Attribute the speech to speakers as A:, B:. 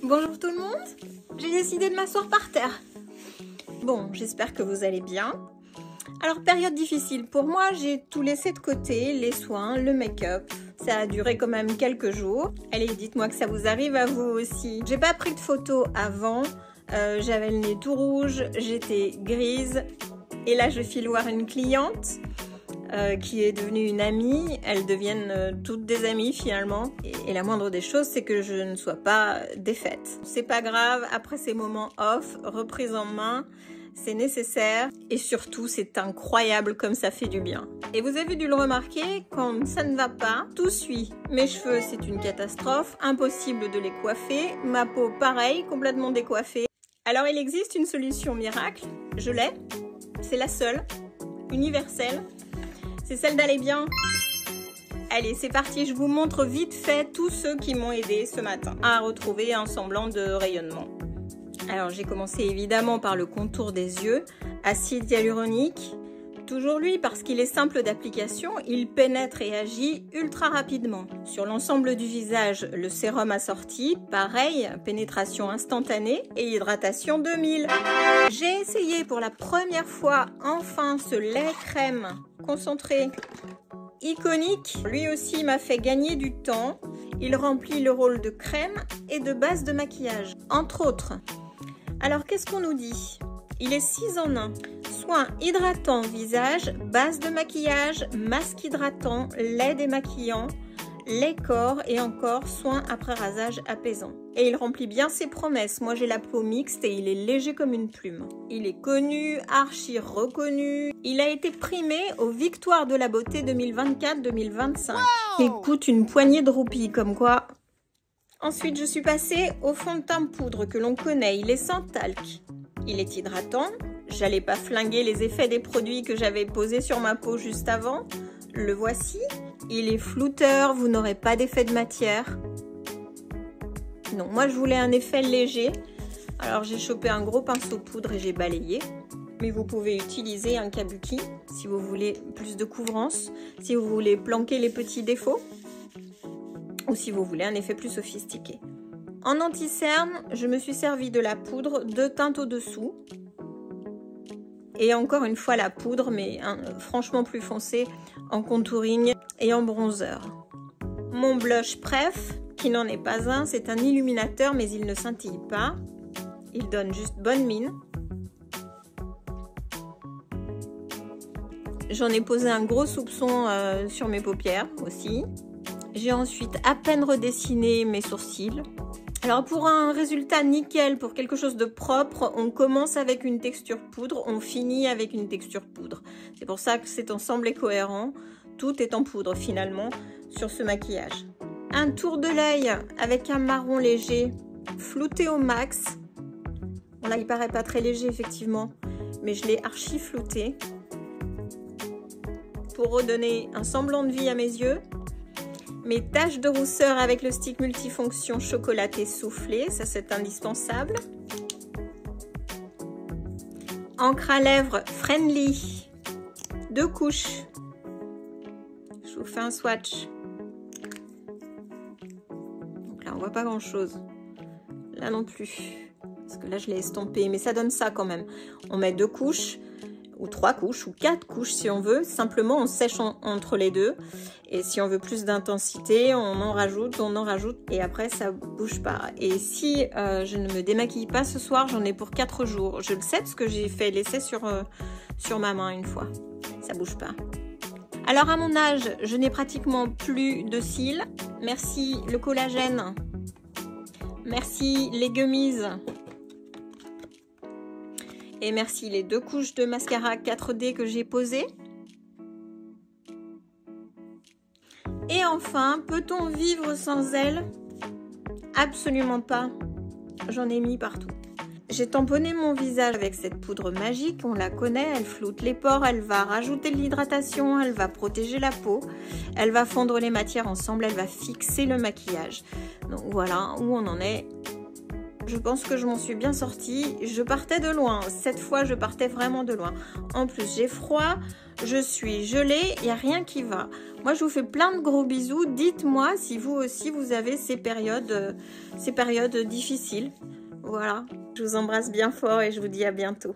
A: Bonjour tout le monde, j'ai décidé de m'asseoir par terre. Bon, j'espère que vous allez bien. Alors, période difficile pour moi, j'ai tout laissé de côté, les soins, le make-up. Ça a duré quand même quelques jours. Allez, dites-moi que ça vous arrive à vous aussi. J'ai pas pris de photos avant, j'avais le nez tout rouge, j'étais grise. Et là, je file voir une cliente qui est devenue une amie. Elles deviennent toutes des amies finalement. Et la moindre des choses, c'est que je ne sois pas défaite. C'est pas grave, après ces moments off, reprise en main, c'est nécessaire. Et surtout, c'est incroyable comme ça fait du bien. Et vous avez dû le remarquer, quand ça ne va pas, tout suit. Mes cheveux, c'est une catastrophe, impossible de les coiffer. Ma peau, pareil, complètement décoiffée. Alors, il existe une solution miracle, je l'ai. C'est la seule, universelle. C'est celle d'aller bien. Allez, c'est parti, je vous montre vite fait tous ceux qui m'ont aidé ce matin à retrouver un semblant de rayonnement. Alors, j'ai commencé évidemment par le contour des yeux, acide hyaluronique. Toujours lui parce qu'il est simple d'application, il pénètre et agit ultra rapidement. Sur l'ensemble du visage, le sérum assorti, pareil, pénétration instantanée et hydratation 2000. J'ai essayé pour la première fois enfin ce lait crème concentré iconique. Lui aussi m'a fait gagner du temps. Il remplit le rôle de crème et de base de maquillage, entre autres. Alors qu'est-ce qu'on nous dit? Il est 6 en 1. Soin hydratant visage, base de maquillage, masque hydratant, lait démaquillant, lait corps et encore soin après rasage apaisant. Et il remplit bien ses promesses. Moi j'ai la peau mixte et il est léger comme une plume. Il est connu, archi reconnu. Il a été primé aux Victoires de la beauté 2024-2025. Wow. Il coûte une poignée de roupies, comme quoi. Ensuite je suis passée au fond de teint poudre que l'on connaît. Il est sans talc. Il est hydratant. J'allais pas flinguer les effets des produits que j'avais posés sur ma peau juste avant. Le voici. Il est flouteur, vous n'aurez pas d'effet de matière. Non, moi je voulais un effet léger. Alors j'ai chopé un gros pinceau poudre et j'ai balayé. Mais vous pouvez utiliser un kabuki si vous voulez plus de couvrance, si vous voulez planquer les petits défauts ou si vous voulez un effet plus sophistiqué. En anti-cerne, je me suis servi de la poudre, 2 teintes au-dessous. Et encore une fois la poudre, mais franchement plus foncée en contouring et en bronzer. Mon blush Pref, qui n'en est pas un, c'est un illuminateur, mais il ne scintille pas. Il donne juste bonne mine. J'en ai posé un gros soupçon sur mes paupières aussi. J'ai ensuite à peine redessiné mes sourcils. Alors pour un résultat nickel, pour quelque chose de propre, on commence avec une texture poudre, on finit avec une texture poudre. C'est pour ça que cet ensemble est cohérent. Tout est en poudre finalement sur ce maquillage. Un tour de l'œil avec un marron léger, flouté au max. Bon là il paraît pas très léger effectivement, mais je l'ai archi flouté pour redonner un semblant de vie à mes yeux. Mes taches de rousseur avec le stick multifonction chocolaté soufflé, ça c'est indispensable. Encre à lèvres Friendly, 2 couches. Je vous fais un swatch. Donc là on voit pas grand chose. Là non plus. Parce que là je l'ai estompé, mais ça donne ça quand même. On met 2 couches. Ou 3 couches, ou 4 couches si on veut. Simplement, on sèche entre les deux. Et si on veut plus d'intensité, on en rajoute, et après, ça bouge pas. Et si je ne me démaquille pas ce soir, j'en ai pour 4 jours. Je le sais parce que j'ai fait l'essai sur ma main une fois. Ça bouge pas. Alors, à mon âge, je n'ai pratiquement plus de cils. Merci le collagène. Merci les gummies. Et merci les 2 couches de mascara 4D que j'ai posées. Et enfin, peut-on vivre sans elle? Absolument pas. J'en ai mis partout. J'ai tamponné mon visage avec cette poudre magique, on la connaît, elle floute les pores, elle va rajouter de l'hydratation, elle va protéger la peau, elle va fondre les matières ensemble, elle va fixer le maquillage. Donc voilà où on en est. Je pense que je m'en suis bien sortie. Je partais de loin. Cette fois, je partais vraiment de loin. En plus, j'ai froid, je suis gelée, il n'y a rien qui va. Moi, je vous fais plein de gros bisous. Dites-moi si vous aussi, vous avez ces périodes difficiles. Voilà, je vous embrasse bien fort et je vous dis à bientôt.